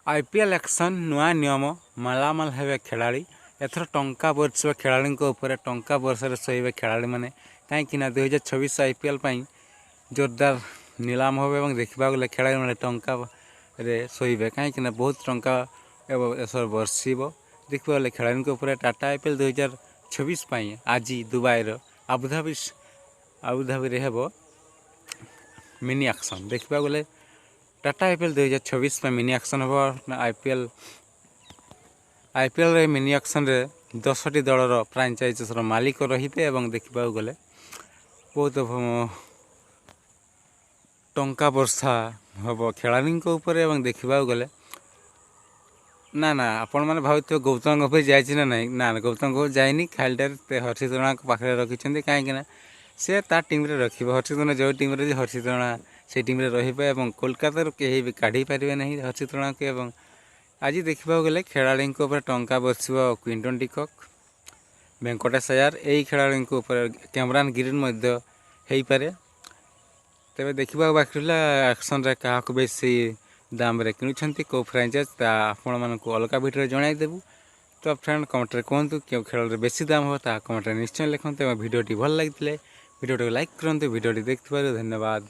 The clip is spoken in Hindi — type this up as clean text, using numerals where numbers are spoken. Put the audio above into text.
आईपीएल एक्शन नुआ नियम मालामाल हेबे खेलाड़ी एथर टंका बरस खेलाड़ी टंका बरस सही खेलाड़ी मैंने कहीं 2026 आईपीएल जोरदार नीलाम हो देखा गले खेलाड़ी मैंने टंका शोबे कहीं बहुत टंका बर्ष देखा गले खेलाड़ी टाटा आईपीएल 2026 आज दुबई आबुधाबी हेब मिनी एक्शन देखा गले टाटा आईपीएल 2026 में मिनी एक्शन हम आईपीएल मिनी एक्शन रे 10टी दलर फ्रांचाइज मालिक रे देखा गले बहुत टंका वर्षा हम खेलाड़ी देखा गले ना ना आपण मैंने भाव गौतम गंभीर जाए ना ना गौतम गंभीर जाए खाली हर्षित राणा पाखे रखी कहीं से टीम रे रखिए हर्षित राणा जो टीम रे हर्षित राणा से टीम रे रही कोलकाता कहीं भी काढ़ी पारे नहीं हर्षित राणा को आज देखा गले खेलाड़ी टंका बस क्विंटन डिकॉक वेंकटेश अय्यर यही खेलाड़ी कैमरान गिरीन हो पारे तेरे देखा बाकी रहा एक्शन रे क्या बेसी दाम रे किणुंट कौ फ्रांचाइज आपण मानक अलग भिडियो जनईदेवु। तो फ्रेंड कमेंट कहतु क्यों खेल बेसी दाम हो कमेंट निश्चय लिखते भिडियोटी भल लगी भिडियो लाइक करूँ भिडियोटी देखिए धन्यवाद।